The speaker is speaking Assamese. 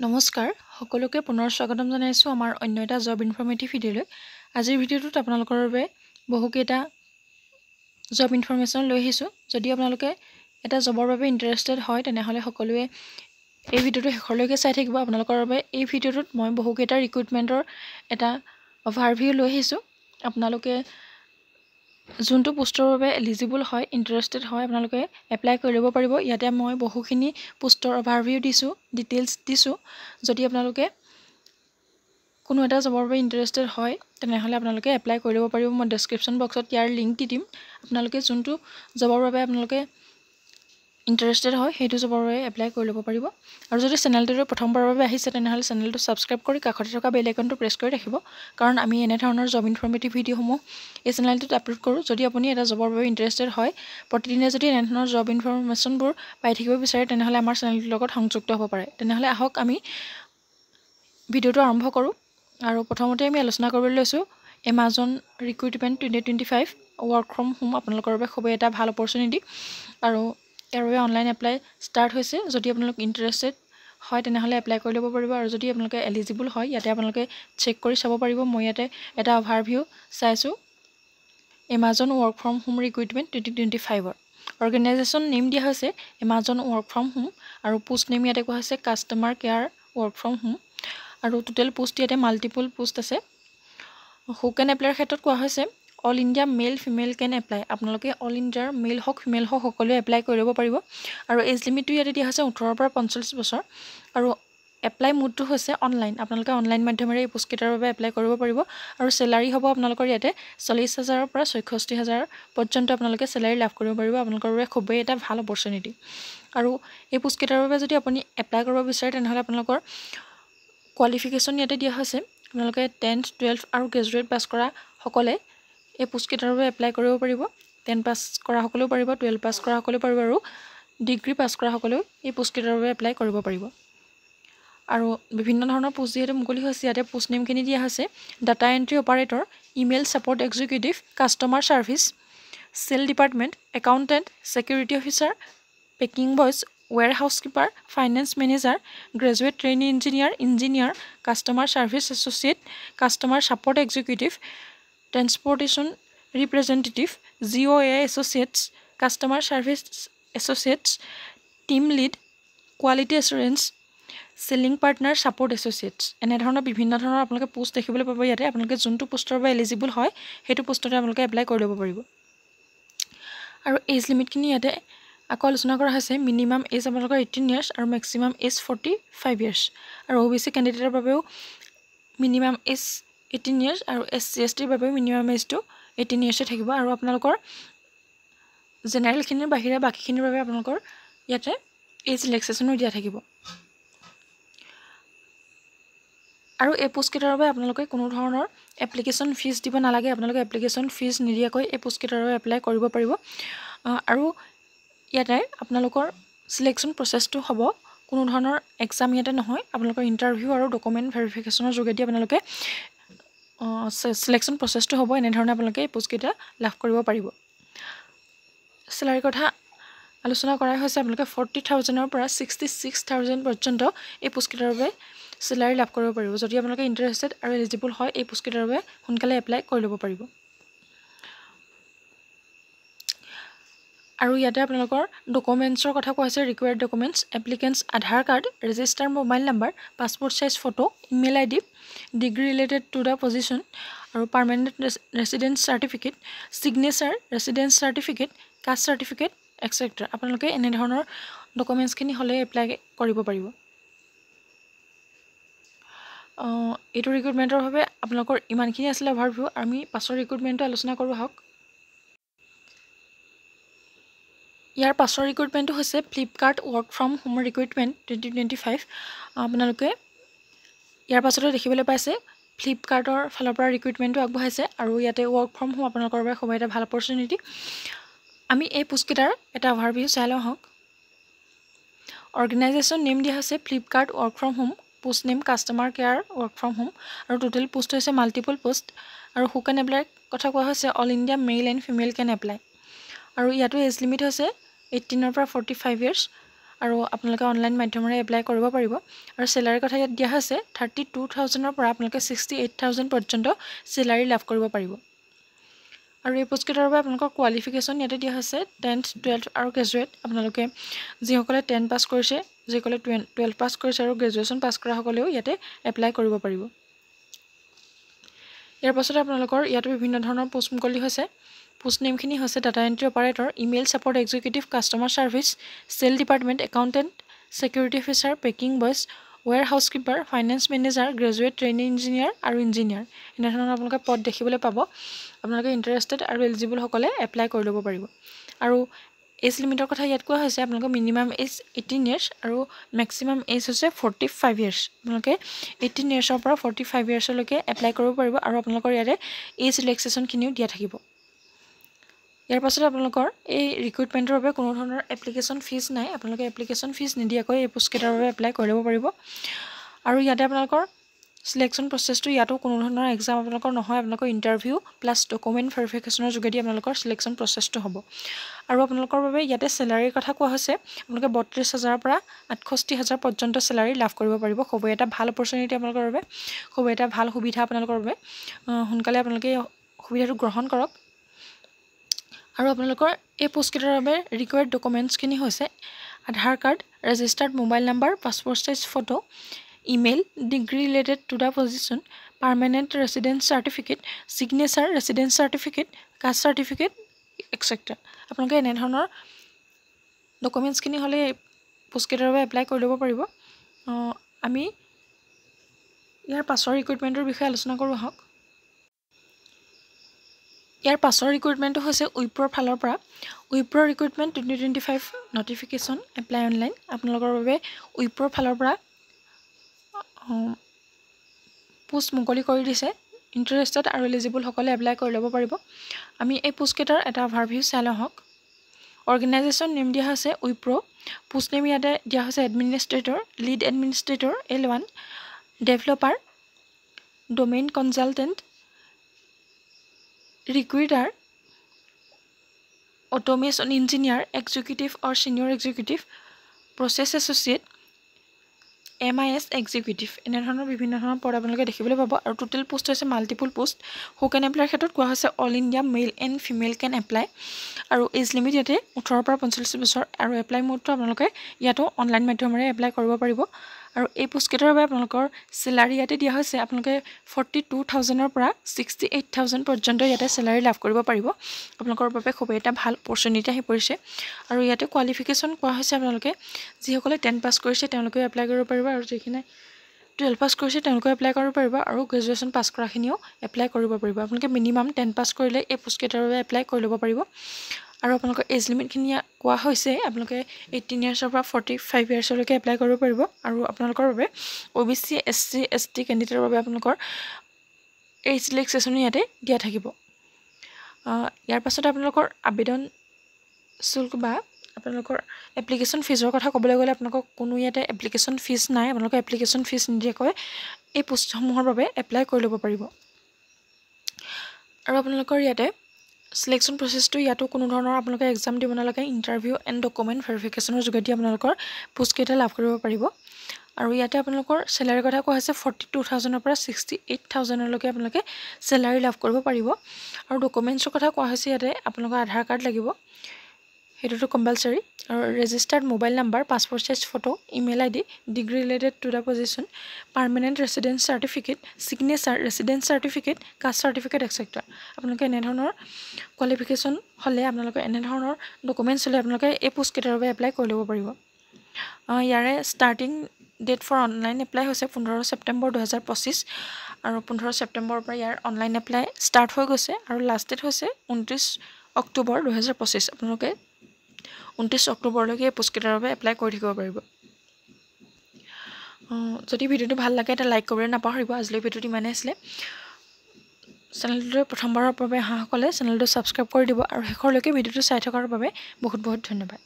নমস্কাৰ সকলোকে পুনৰ স্বাগতম জনাইছো আমাৰ অন্য এটা জব ইনফৰমেটিভ ভিডিঅ'লৈ। আজিৰ ভিডিঅ'টোত আপোনালোকৰ বাবে বহুকেইটা জব ইনফৰমেশ্যন লৈ আহিছোঁ। যদি আপোনালোকে এটা জবৰ বাবে ইণ্টাৰেষ্টেড হয় তেনেহ'লে সকলোৱে এই ভিডিঅ'টো শেষলৈকে চাই থাকিব। আপোনালোকৰ বাবে এই ভিডিঅ'টোত মই বহুকেইটা ৰিক্ৰুইটমেণ্টৰ এটা অভাৰভিউ লৈ আহিছোঁ। আপোনালোকে যোনটো পোষ্টৰ বাবে এলিজিবল হয়, ইণ্টাৰেষ্টেড হয়, আপোনালোকে এপ্লাই কৰি ল'ব পাৰিব। ইয়াতে মই বহুখিনি পোষ্টৰ অভাৰভিউ দিছোঁ, ডিটেইলছ দিছোঁ। যদি আপোনালোকে কোনো এটা জবৰ বাবে ইণ্টাৰেষ্টেড হয় তেনেহ'লে আপোনালোকে এপ্লাই কৰি ল'ব পাৰিব। মই ডেছক্ৰিপশ্যন বক্সত ইয়াৰ লিংক দি দিম। আপোনালোকে যোনটো জবৰ বাবে আপোনালোকে ইণ্টাৰেষ্টেড হয় সেইটো জবৰ বাবে এপ্লাই কৰি ল'ব পাৰিব। আৰু যদি চেনেলটোলৈ প্ৰথমবাৰৰ বাবে আহিছে তেনেহ'লে চেনেলটো ছাবস্ক্ৰাইব কৰি কাষতে থকা বেল আইকনটো প্ৰেছ কৰি ৰাখিব, কাৰণ আমি এনেধৰণৰ জব ইনফৰমেটিভ ভিডিঅ'সমূহ এই চেনেলটোত আপলোড কৰোঁ। যদি আপুনি এটা জবৰ বাবে ইণ্টাৰেষ্টেড হয়, প্ৰতিদিনে যদি এনেধৰণৰ জব ইনফৰমেশ্যনবোৰ পাই থাকিব বিচাৰে তেনেহ'লে আমাৰ চেনেলটোৰ লগত সংযুক্ত হ'ব পাৰে। তেনেহ'লে আহক আমি ভিডিঅ'টো আৰম্ভ কৰোঁ। আৰু প্ৰথমতে আমি আলোচনা কৰিবলৈ লৈছোঁ Amazon recruitment 2025 work from home আপোনালোকৰ বাবে খুবেই এটা ভাল অপৰচুনিটি। আৰু ইয়াৰ বাবে অনলাইন এপ্লাই ষ্টাৰ্ট হৈছে। যদি আপোনালোক ইণ্টাৰেষ্টেড হয় তেনেহ'লে এপ্লাই কৰি ল'ব পাৰিব। আৰু যদি আপোনালোকে এলিজিবল হয় ইয়াতে আপোনালোকে চেক কৰি চাব পাৰিব। মই ইয়াতে এটা অভাৰভিউ চাইছোঁ Amazon work from home recruitment 2025ৰ। অৰ্গেনাইজেশ্যন নেম দিয়া হৈছে এমাজন ৱৰ্ক ফ্ৰম হোম, আৰু পোষ্ট নেম ইয়াতে কোৱা হৈছে customer care work from home. আৰু টোটেল পোষ্ট ইয়াতে মাল্টিপল পোষ্ট আছে। হু কেন এপ্লাইৰ ক্ষেত্ৰত কোৱা হৈছে all India male female can apply. আপোনালোকে অল ইণ্ডিয়াৰ মেল হওক ফিমেল হওক সকলোৱে এপ্লাই কৰি ল'ব পাৰিব। আৰু এজ লিমিটটো ইয়াতে দিয়া হৈছে 18 পৰা 45 বছৰ। আৰু এপ্লাই মোডটো হৈছে অনলাইন। আপোনালোকে অনলাইন মাধ্যমেৰে এই পোষ্টকেইটাৰ বাবে এপ্লাই কৰিব পাৰিব। আৰু চেলাৰী হ'ব আপোনালোকৰ ইয়াতে 40,000ৰ পৰা 66,000 পৰ্যন্ত আপোনালোকে চেলাৰী লাভ কৰিব পাৰিব। আপোনালোকৰ বাবে খুবেই এটা ভাল অপৰচুনিটি। আৰু এই পোষ্টকেইটাৰ বাবে যদি আপুনি এপ্লাই কৰিব বিচাৰে তেনেহ'লে আপোনালোকৰ কোৱালিফিকেশ্যন ইয়াতে দিয়া হৈছে। আপোনালোকে 10th, 12th আৰু গ্ৰেজুৱেট পাছ কৰা সকলে এই পোষ্টকেইটাৰ বাবে এপ্লাই কৰিব পাৰিব। 10 পাছ কৰা সকলেও পাৰিব, 12 পাছ কৰা সকলেও পাৰিব, আৰু ডিগ্ৰী পাছ কৰা সকলেও এই পোষ্টকেইটাৰ বাবে এপ্লাই কৰিব পাৰিব। আৰু বিভিন্ন ধৰণৰ পোষ্ট যিহেতু মুকলি হৈছে ইয়াতে পোষ্ট নেমখিনি দিয়া হৈছে data entry operator, email support executive, customer service, sale department, accountant, security officer, packing boys, ৱেৰ হাউচকিপাৰ, finance manager, graduate trainee engineer, customer service associate, customer support executive, transportation representative, GOA associates, customer service associates, team lead, quality assurance, selling partner support associates. এনেধৰণৰ বিভিন্ন ধৰণৰ আপোনালোকে পোষ্ট দেখিবলৈ পাব ইয়াতে। আপোনালোকে যোনটো পোষ্টৰ বাবে এলিজিবল হয় সেইটো পোষ্টতে আপোনালোকে এপ্লাই কৰি ল'ব পাৰিব। আৰু এজ লিমিটখিনি ইয়াতে আকৌ আলোচনা কৰা হৈছে। মিনিমাম এজ আপোনালোকৰ 18 ইয়াৰ্ছ আৰু মেক্সিমাম এজ 45 ইয়াৰ্ছ। আৰু OBC কেণ্ডিডেটৰ বাবেও মিনিমাম এজ 18 ইয়াৰ্ছ আৰু SC STৰ বাবেও মিনিমাম এজটো 18 ইয়াৰ্ছে থাকিব। আৰু আপোনালোকৰ জেনেৰেলখিনিৰ বাহিৰে বাকীখিনিৰ বাবে আপোনালোকৰ ইয়াতে এজ ৰিলেক্সেশ্যনো দিয়া থাকিব। আৰু এই পোষ্টকেইটাৰ বাবে আপোনালোকে কোনো ধৰণৰ এপ্লিকেশ্যন ফিজ দিব নালাগে। আপোনালোকে এপ্লিকেশ্যন ফিজ নিদিয়াকৈ এই পোষ্টকেইটাৰ বাবে এপ্লাই কৰিব পাৰিব। আৰু ইয়াতে আপোনালোকৰ চিলেকশ্যন প্ৰচেছটো হ'ব কোনো ধৰণৰ এক্সাম ইয়াতে নহয়। আপোনালোকৰ ইণ্টাৰভিউ আৰু ডকুমেণ্ট ভেৰিফিকেশ্যনৰ যোগেদি আপোনালোকে চিলেকশ্যন প্ৰচেছটো হ'ব। এনেধৰণে আপোনালোকে এই পোষ্টকেইটা লাভ কৰিব পাৰিব। চেলাৰীৰ কথা আলোচনা কৰা হৈছে। আপোনালোকে 40,000ৰ পৰা 66,000 পৰ্যন্ত এই পোষ্টকেইটাৰ বাবে চেলাৰী লাভ কৰিব পাৰিব। যদি আপোনালোকে ইণ্টাৰেষ্টেড আৰু এলিজিবল হয় এই পোষ্টকেইটাৰ বাবে সোনকালে এপ্লাই কৰি ল'ব পাৰিব। আৰু ইয়াতে আপোনালোকৰ ডকুমেণ্টছৰ কথা কোৱা হৈছে। Required documents applicants Aadhaar card, register mobile number, passport size photo, email ID, degree related to the position, আৰু permanent residence certificate, signature, residence certificate, caste certificate extra. আপোনালোকে এনেধৰণৰ ডকুমেণ্টছখিনি হ'লে এপ্লাই কৰিব পাৰিব। এইটো ৰিক্ৰুইটমেণ্টৰ বাবে আপোনালোকৰ ইমানখিনি আছিলে অভাৰভিউ। আমি পাছৰ ৰিক্ৰুইটমেণ্টটো আলোচনা কৰোঁ আহক। ইয়াৰ পাছৰ ৰিক্ৰুইটমেণ্টটো হৈছে Flipkart work from home recruitment 2025। আপোনালোকে ইয়াৰ পাছতে দেখিবলৈ পাইছে ফ্লিপকাৰ্টৰ ফালৰ পৰা ৰিক্ৰুইটমেণ্টটো আগবঢ়াইছে। আৰু ইয়াতে ৱৰ্ক ফ্ৰম হোম আপোনালোকৰ বাবে খুবেই এটা ভাল অপৰচুনিটি। আমি এই পোষ্টকেইটাৰ এটা অভাৰভিউ চাই লওঁ আহক। অৰ্গেনাইজেশ্যন নেম দিয়া হৈছে Flipkart work from home, post name customer care work from home, আৰু টোটেল পোষ্ট হৈছে মাল্টিপল পোষ্ট। আৰু হু কেন এপ্লাইৰ কথা কোৱা হৈছে all India male and female can apply. আৰু ইয়াতো এজ লিমিট হৈছে 18ৰ পৰা 45 ইয়াৰ্ছ। আৰু আপোনালোকে অনলাইন মাধ্যমেৰে এপ্লাই কৰিব পাৰিব আৰু চেলাৰীৰ কথা ইয়াত দিয়া হৈছে 32,000 পৰা আপোনালোকে 68,000 পৰ্যন্ত চেলাৰী লাভ কৰিব পাৰিব আৰু এই পোষ্টকেইটাৰ বাবে আপোনালোকৰ কোৱালিফিকেশ্যন ইয়াতে দিয়া হৈছে 10th 12th আৰু গ্ৰেজুৱেট আপোনালোকে যিসকলে 10 পাছ কৰিছে যিসকলে 12 পাছ কৰিছে আৰু গ্ৰেজুৱেশ্যন পাছ কৰা সকলেও ইয়াতে এপ্লাই কৰিব পাৰিব ইয়াৰ পাছতে আপোনালোকৰ ইয়াতো বিভিন্ন ধৰণৰ পোষ্ট মুকলি হৈছে পোষ্ট নেমখিনি হৈছে data entry operator email support executive customer service sale department accountant security officer packing boys ৱেৰ হাউচকিপাৰ finance manager graduate training engineer আৰু ইঞ্জিনিয়াৰ এনেধৰণৰ আপোনালোকে পদ দেখিবলৈ পাব আপোনালোকে ইণ্টাৰেষ্টেড আৰু এলিজিবল সকলে এপ্লাই কৰি ল'ব পাৰিব আৰু এজ লিমিটৰ কথা ইয়াত কোৱা হৈছে আপোনালোকৰ মিনিমাম এজ 18 ইয়াৰ্ছ আৰু মেক্সিমাম এজ হৈছে 45 ইয়াৰ্ছ আপোনালোকে 18 ইয়াৰ্ছৰ পৰা 45 ইয়াৰ্ছলৈকে এপ্লাই কৰিব পাৰিব আৰু আপোনালোকৰ ইয়াতে এজ ৰিলেক্সেশ্যনখিনিও দিয়া থাকিব ইয়াৰ পাছতে আপোনালোকৰ এই ৰিক্ৰুইটমেণ্টৰ বাবে কোনো ধৰণৰ এপ্লিকেশ্যন ফিজ নাই আপোনালোকে এপ্লিকেশ্যন ফিজ নিদিয়াকৈ এই পোষ্টকেইটাৰ বাবে এপ্লাই কৰি ল'ব পাৰিব আৰু ইয়াতে আপোনালোকৰ সিলেকশ্যন প্ৰচেছটো ইয়াতো কোনো ধৰণৰ এক্সাম আপোনালোকৰ নহয় আপোনালোকৰ ইণ্টাৰভিউ প্লাছ ডকুমেণ্ট ভেৰিফিকেশ্যনৰ যোগেদি আপোনালোকৰ সিলেকশ্যন প্ৰচেছটো হ'ব আৰু আপোনালোকৰ বাবে ইয়াতে চেলাৰীৰ কথা কোৱা হৈছে আপোনালোকে 32,000 পৰা 68,000 পৰ্যন্ত চেলাৰী লাভ কৰিব পাৰিব খুব এটা ভাল অপৰচুনিটি আপোনালোকৰ বাবে খুব এটা ভাল সুবিধা আপোনালোকৰ বাবে সোনকালে আপোনালোকে সুবিধাটো গ্ৰহণ কৰক আৰু আপোনালোকৰ এই পোষ্টকেইটাৰ বাবে ৰিকুৱাৰ্ড ডকুমেণ্টছখিনি হৈছে Aadhaar card registered mobile number passport size photo email degree related to the position permanent residence certificate signature residence certificate caste certificate extra আপোনালোকে এনেধৰণৰ ডকুমেণ্টছখিনি হ'লে পোষ্টকেইটাৰ বাবে এপ্লাই কৰি ল'ব পাৰিব আমি ইয়াৰ পাছৰ ৰিক্ৰুইটমেণ্টৰ বিষয়ে আলোচনা কৰোঁ আহক ইয়াৰ পাছৰ ৰিক্ৰুইটমেণ্টটো হৈছে উইপ্ৰৰ ফালৰ পৰা উইপ্ৰ ৰিক্ৰুইটমেণ্ট 2025 নটিফিকেশ্যন এপ্লাই অনলাইন আপোনালোকৰ বাবে উইপ্ৰৰ ফালৰ পৰা পোষ্ট মুকলি কৰি দিছে ইণ্টাৰেষ্টেড আৰু এলিজিবল সকলে এপ্লাই কৰি ল'ব পাৰিব আমি এই পোষ্টকেইটাৰ এটা অভাৰভিউ চাই লওঁ হওক অৰ্গেনাইজেশ্যন নেম দিয়া হৈছে উইপ্ৰ পোষ্ট নেম ইয়াতে দিয়া হৈছে administrator lead administrator L1 developer domain consultant recruiter automation engineer executive or senior executive process associate MIS executive এনেধৰণৰ বিভিন্ন ধৰণৰ পদ আপোনালোকে দেখিবলৈ পাব আৰু টোটেল পোষ্ট হৈছে মাল্টিপল পোষ্ট হু কেন এপ্লাইৰ ক্ষেত্ৰত কোৱা হৈছে all India male and female can apply আৰু এজ লিমিট ইয়াতে 18 পৰা 45 বছৰ আৰু এপ্লাই মোডটো আপোনালোকে ইয়াতো অনলাইন মাধ্যমেৰে এপ্লাই কৰিব পাৰিব আৰু এই পোষ্টকেইটাৰ বাবে আপোনালোকৰ চেলাৰী ইয়াতে দিয়া হৈছে আপোনালোকে 42,000 পৰা 68,000 পৰ্যন্ত ইয়াতে চেলাৰী লাভ কৰিব পাৰিব আপোনালোকৰ বাবে খুব এটা ভাল অপৰচুনিটি আহি পৰিছে আৰু ইয়াতে কোৱালিফিকেশ্যন কোৱা হৈছে আপোনালোকে যিসকলে 10 পাছ কৰিছে তেওঁলোকে এপ্লাই কৰিব পাৰিব আৰু যিখিনি 12 পাছ কৰিছে তেওঁলোকে এপ্লাই কৰিব পাৰিব আৰু গ্ৰেজুৱেশ্যন পাছ কৰাখিনিও এপ্লাই কৰিব পাৰিব আপোনালোকে মিনিমাম 10 পাছ কৰিলে এই পোষ্টকেইটাৰ বাবে এপ্লাই কৰি ল'ব পাৰিব আৰু আপোনালোকৰ এজ লিমিটখিনি কোৱা হৈছে আপোনালোকে 18 ইয়াৰ্ছৰ পৰা 45 ইয়াৰ্ছলৈকে এপ্লাই কৰিব পাৰিব আৰু আপোনালোকৰ বাবে OBC SC ST কেণ্ডিডেটৰ বাবে আপোনালোকৰ এজ ৰিলেক্সেশ্যন ইয়াতে দিয়া থাকিব ইয়াৰ পাছত আপোনালোকৰ আবেদন শুল্ক বা আপোনালোকৰ এপ্লিকেশ্যন ফিজৰ কথা ক'বলৈ গ'লে আপোনালোকক কোনো ইয়াতে এপ্লিকেশ্যন ফিজ নাই আপোনালোকে এপ্লিকেশ্যন ফিজ নিদিয়াকৈ এই পোষ্টসমূহৰ বাবে এপ্লাই কৰি ল'ব পাৰিব আৰু আপোনালোকৰ ইয়াতে সিলেকশ্যন প্ৰচেছটো ইয়াতো কোনো ধৰণৰ আপোনালোকে এক্সাম দিব নালাগে ইণ্টাৰভিউ এণ্ড ডকুমেণ্ট ভেৰিফিকেশ্যনৰ যোগেদি আপোনালোকৰ পোষ্টকেইটা লাভ কৰিব পাৰিব আৰু ইয়াতে আপোনালোকৰ চেলাৰীৰ কথা কোৱা হৈছে 42,000 পৰা 68,000লৈকে আপোনালোকে চেলাৰী লাভ কৰিব পাৰিব আৰু ডকুমেণ্টছৰ কথা কোৱা হৈছে ইয়াতে আপোনালোকৰ আধাৰ কাৰ্ড লাগিব সেইটোতো কম্পালচৰি আৰু registered mobile number passport size photo email ID degree related to the position permanent residence certificate signature residence certificate caste certificate extra আপোনালোকে এনেধৰণৰ কোৱালিফিকেশ্যন হ'লে আপোনালোকে এনেধৰণৰ ডকুমেণ্টছ হ'লে আপোনালোকে এই পোষ্টকেইটাৰ বাবে এপ্লাই কৰি ল'ব পাৰিব ইয়াৰে starting date for online apply হৈছে 15 ছেপ্টেম্বৰ 2025 আৰু 15 ছেপ্টেম্বৰৰ পৰা ইয়াৰ অনলাইন এপ্লাই ষ্টাৰ্ট হৈ গৈছে আৰু লাষ্ট ডেট হৈছে 29 অক্টোবৰ 2025 আপোনালোকে 29 অক্টোবৰলৈকে এই পোষ্টকেইটাৰ বাবে এপ্লাই কৰি থাকিব পাৰিব যদি ভিডিঅ'টো ভাল লাগে এটা লাইক কৰিবলৈ নাপাহৰিব আজিলৈ ভিডিঅ'টো ইমানেই আছিলে চেনেলটো প্ৰথমবাৰৰ বাবে অহাসকলে চেনেলটো ছাবস্ক্ৰাইব কৰি দিব আৰু শেষৰলৈকে ভিডিঅ'টো চাই থকাৰ বাবে বহুত বহুত ধন্যবাদ